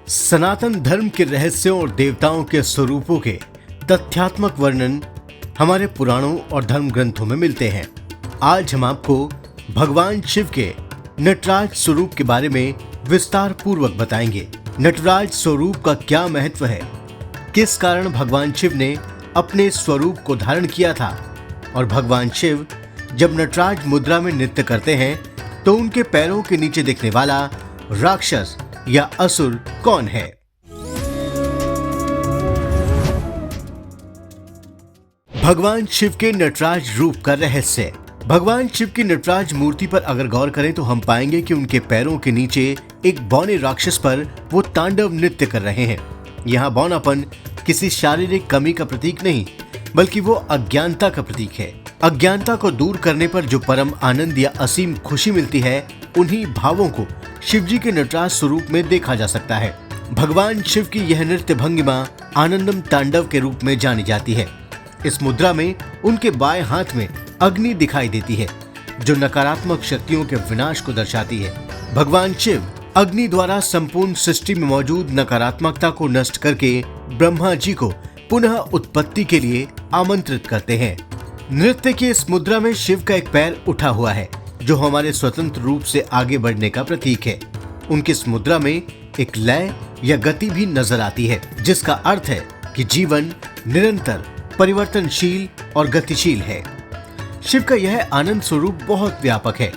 सनातन धर्म के रहस्यों और देवताओं के स्वरूपों के तथ्यात्मक वर्णन हमारे पुराणों और धर्म ग्रंथों में मिलते हैं। आज हम आपको भगवान शिव के नटराज स्वरूप के बारे में विस्तार पूर्वक बताएंगे। नटराज स्वरूप का क्या महत्व है, किस कारण भगवान शिव ने अपने स्वरूप को धारण किया था और भगवान शिव जब नटराज मुद्रा में नृत्य करते हैं तो उनके पैरों के नीचे दिखने वाला राक्षस या असुर कौन है। भगवान शिव के नटराज रूप का रहस्य। भगवान शिव की नटराज मूर्ति पर अगर गौर करें तो हम पाएंगे कि उनके पैरों के नीचे एक बौने राक्षस पर वो तांडव नृत्य कर रहे हैं। यहाँ बौनापन किसी शारीरिक कमी का प्रतीक नहीं, बल्कि वो अज्ञानता का प्रतीक है। अज्ञानता को दूर करने पर जो परम आनंद या असीम खुशी मिलती है, उन्हीं भावों को शिवजी के नटराज स्वरूप में देखा जा सकता है। भगवान शिव की यह नृत्य भंगिमा आनंदम तांडव के रूप में जानी जाती है। इस मुद्रा में उनके बाएं हाथ में अग्नि दिखाई देती है, जो नकारात्मक शक्तियों के विनाश को दर्शाती है। भगवान शिव अग्नि द्वारा संपूर्ण सृष्टि में मौजूद नकारात्मकता को नष्ट करके ब्रह्मा जी को पुनः उत्पत्ति के लिए आमंत्रित करते हैं। नृत्य की इस मुद्रा में शिव का एक पैर उठा हुआ है, जो हमारे स्वतंत्र रूप से आगे बढ़ने का प्रतीक है। उनकी इस मुद्रा में एक लय या गति भी नजर आती है, जिसका अर्थ है कि जीवन निरंतर परिवर्तनशील और गतिशील है। शिव का यह आनंद स्वरूप बहुत व्यापक है।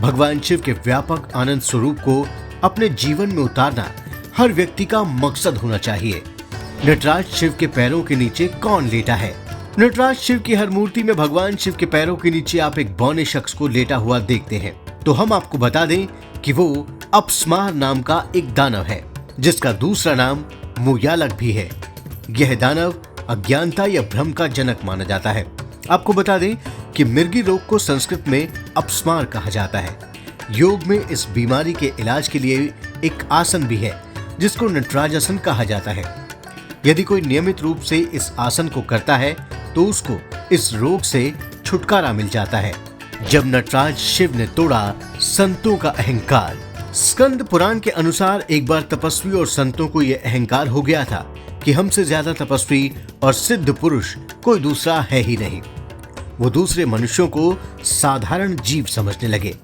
भगवान शिव के व्यापक आनंद स्वरूप को अपने जीवन में उतारना हर व्यक्ति का मकसद होना चाहिए। नटराज शिव के पैरों के नीचे कौन लेटा है? नटराज शिव की हर मूर्ति में भगवान शिव के पैरों के नीचे आप एक बौने शख्स को लेटा हुआ देखते हैं। तो हम आपको बता दें कि वो अपस्मार नाम का एक दानव है, जिसका दूसरा नाम मुयालक भी है। यह दानव अज्ञानता या भ्रम का जनक माना जाता है। आपको बता दें कि मिर्गी रोग को संस्कृत में अपस्मार कहा जाता है। योग में इस बीमारी के इलाज के लिए एक आसन भी है, जिसको नटराज आसन कहा जाता है। यदि कोई नियमित रूप से इस आसन को करता है तो उसको इस रोग से छुटकारा मिल जाता है। जब नटराज शिव ने तोड़ा संतों का अहंकार। स्कंद पुराण के अनुसार एक बार तपस्वी और संतों को यह अहंकार हो गया था कि हमसे ज्यादा तपस्वी और सिद्ध पुरुष कोई दूसरा है ही नहीं। वो दूसरे मनुष्यों को साधारण जीव समझने लगे,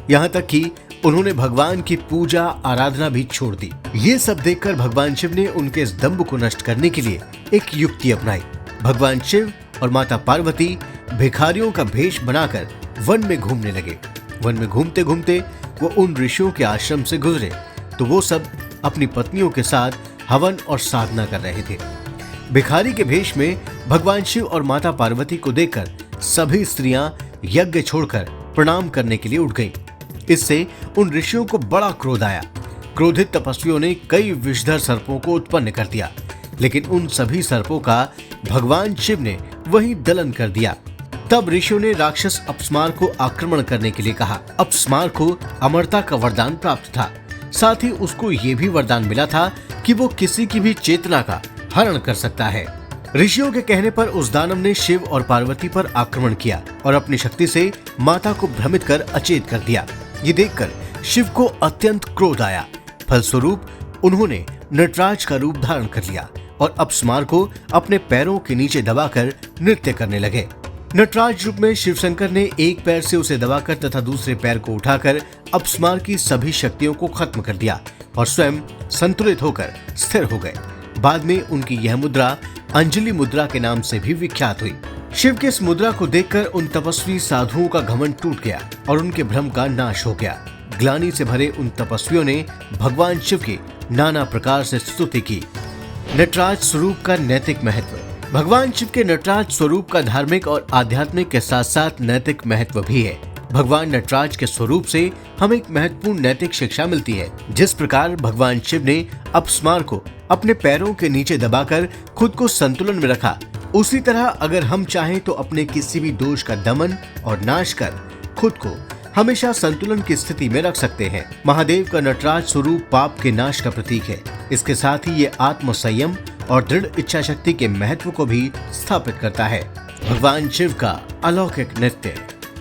यहाँ तक कि उन्होंने भगवान की पूजा आराधना भी छोड़ दी। ये सब देखकर भगवान शिव ने उनके इस दंभ को नष्ट करने के लिए एक युक्ति अपनाई। भगवान शिव और माता पार्वती भिखारियों का भेष बनाकर वन में घूमने लगे। वन में घूमते घूमते वो उन ऋषियों के आश्रम से गुजरे तो वो सब अपनी पत्नियों के साथ हवन और साधना कर रहे थे। भिखारी के भेष में भगवान शिव और माता पार्वती को देखकर सभी स्त्रियां यज्ञ छोड़कर प्रणाम करने के लिए उठ गईं। इससे उन ऋषियों को बड़ा क्रोध आया। क्रोधित तपस्वियों ने कई विषधर सर्पों को उत्पन्न कर दिया, लेकिन उन सभी सर्पों का भगवान शिव ने वही दलन कर दिया। तब ऋषियों ने राक्षस अपस्मार को आक्रमण करने के लिए कहा। अपस्मार को अमरता का वरदान प्राप्त था, साथ ही उसको ये भी वरदान मिला था कि वो किसी की भी चेतना का हरण कर सकता है। ऋषियों के कहने पर उस दानव ने शिव और पार्वती पर आक्रमण किया और अपनी शक्ति से माता को भ्रमित कर अचेत कर दिया। ये देखकर शिव को अत्यंत क्रोध आया। फलस्वरूप उन्होंने नटराज का रूप धारण कर लिया और अपस्मार को अपने पैरों के नीचे दबाकर नृत्य करने लगे। नटराज रूप में शिव शंकर ने एक पैर से उसे दबाकर तथा दूसरे पैर को उठाकर अपस्मार की सभी शक्तियों को खत्म कर दिया और स्वयं संतुलित होकर स्थिर हो गए। बाद में उनकी यह मुद्रा अंजलि मुद्रा के नाम से भी विख्यात हुई। शिव के इस मुद्रा को देखकर उन तपस्वी साधुओं का घमंड टूट गया और उनके भ्रम का नाश हो गया। ग्लानि से भरे उन तपस्वियों ने भगवान शिव की नाना प्रकार से स्तुति की। नटराज स्वरूप का नैतिक महत्व। भगवान शिव के नटराज स्वरूप का धार्मिक और आध्यात्मिक के साथ साथ नैतिक महत्व भी है। भगवान नटराज के स्वरूप से हमें एक महत्वपूर्ण नैतिक शिक्षा मिलती है। जिस प्रकार भगवान शिव ने अपस्मार को अपने पैरों के नीचे दबाकर खुद को संतुलन में रखा, उसी तरह अगर हम चाहें तो अपने किसी भी दोष का दमन और नाश कर खुद को हमेशा संतुलन की स्थिति में रख सकते हैं। महादेव का नटराज स्वरूप पाप के नाश का प्रतीक है। इसके साथ ही ये आत्म संयम और दृढ़ इच्छा शक्ति के महत्व को भी स्थापित करता है। भगवान शिव का अलौकिक नृत्य।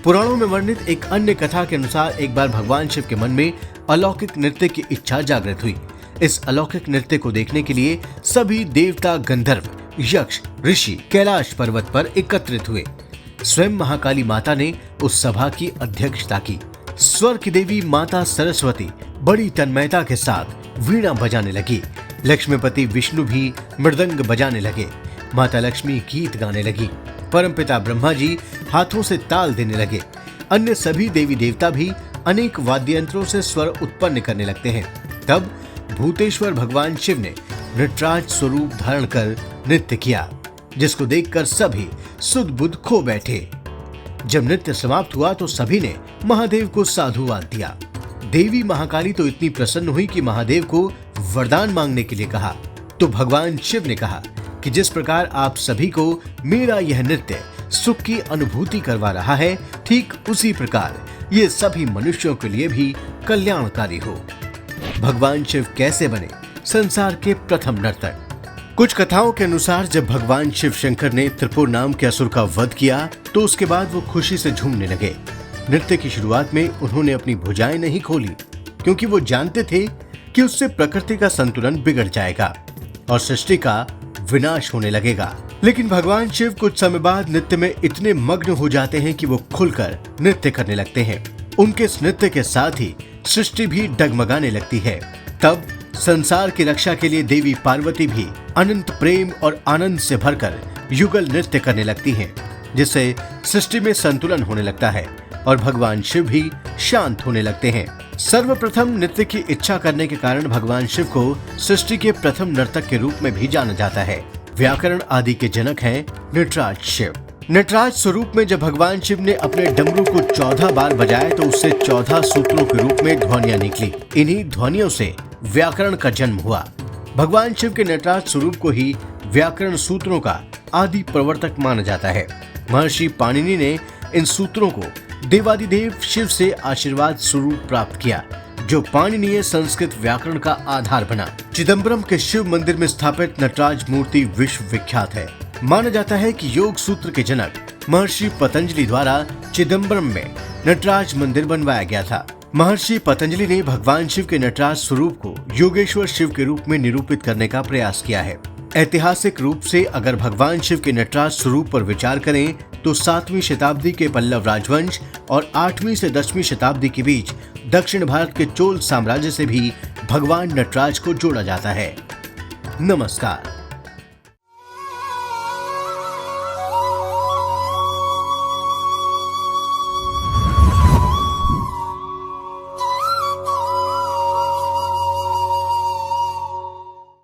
पुराणों में वर्णित एक अन्य कथा के अनुसार एक बार भगवान शिव के मन में अलौकिक नृत्य की इच्छा जागृत हुई। इस अलौकिक नृत्य को देखने के लिए सभी देवता, गंधर्व, यक्ष, ऋषि कैलाश पर्वत पर एकत्रित हुए। स्वयं महाकाली माता ने उस सभा की अध्यक्षता की। स्वर की देवी माता सरस्वती बड़ी तन्मयता के साथ वीणा बजाने लगी। लक्ष्मीपति विष्णु भी मृदंग बजाने लगे। माता लक्ष्मी गीत गाने लगी। परमपिता ब्रह्मा जी हाथों से ताल देने लगे। अन्य सभी देवी देवता भी अनेक वाद्य यंत्रों से स्वर उत्पन्न करने लगते हैं। तब भूतेश्वर भगवान शिव ने नटराज स्वरूप धारण कर नृत्य किया, जिसको देखकर सभी सुध बुध खो बैठे। जब नृत्य समाप्त हुआ तो सभी ने महादेव को साधुवाद दिया। देवी महाकाली तो इतनी प्रसन्न हुई कि महादेव को वरदान मांगने के लिए कहा। तो भगवान शिव ने कहा कि जिस प्रकार आप सभी को मेरा यह नृत्य सुख की अनुभूति करवा रहा है, ठीक उसी प्रकार ये सभी मनुष्यों के लिए भी कल्याणकारी हो। भगवान शिव कैसे बने संसार के प्रथम नर्तक? कुछ कथाओं के अनुसार जब भगवान शिव शंकर ने त्रिपुर नाम के असुर का वध किया तो उसके बाद वो खुशी से झूमने लगे। नृत्य की शुरुआत में उन्होंने अपनी भुजाएं नहीं खोली, क्योंकि वो जानते थे कि उससे प्रकृति का संतुलन बिगड़ जाएगा और सृष्टि का विनाश होने लगेगा। लेकिन भगवान शिव कुछ समय बाद नृत्य में इतने मग्न हो जाते हैं कि वो खुलकर नृत्य करने लगते हैं। उनके इस नृत्य के साथ ही सृष्टि भी डगमगाने लगती है। तब संसार की रक्षा के लिए देवी पार्वती भी अनंत प्रेम और आनंद से भरकर युगल नृत्य करने लगती हैं, जिससे सृष्टि में संतुलन होने लगता है और भगवान शिव भी शांत होने लगते हैं। सर्वप्रथम नृत्य की इच्छा करने के कारण भगवान शिव को सृष्टि के प्रथम नर्तक के रूप में भी जाना जाता है। व्याकरण आदि के जनक हैं नटराज शिव। नटराज स्वरूप में जब भगवान शिव ने अपने डमरू को 14 बार बजाया तो उससे 14 सूत्रों के रूप में ध्वनियां निकली। इन्हीं ध्वनियों से व्याकरण का जन्म हुआ। भगवान शिव के नटराज स्वरूप को ही व्याकरण सूत्रों का आदि प्रवर्तक माना जाता है। महर्षि पाणिनि ने इन सूत्रों को देवादिदेव शिव से आशीर्वाद स्वरूप प्राप्त किया, जो पाणिनीय संस्कृत व्याकरण का आधार बना। चिदम्बरम के शिव मंदिर में स्थापित नटराज मूर्ति विश्व विख्यात है। माना जाता है कि योग सूत्र के जनक महर्षि पतंजलि द्वारा चिदम्बरम में नटराज मंदिर बनवाया गया था। महर्षि पतंजलि ने भगवान शिव के नटराज स्वरूप को योगेश्वर शिव के रूप में निरूपित करने का प्रयास किया है। ऐतिहासिक रूप से अगर भगवान शिव के नटराज स्वरूप पर विचार करें तो 7वीं शताब्दी के पल्लव राजवंश और 8वीं से 10वीं शताब्दी के बीच दक्षिण भारत के चोल साम्राज्य से भी भगवान नटराज को जोड़ा जाता है। नमस्कार।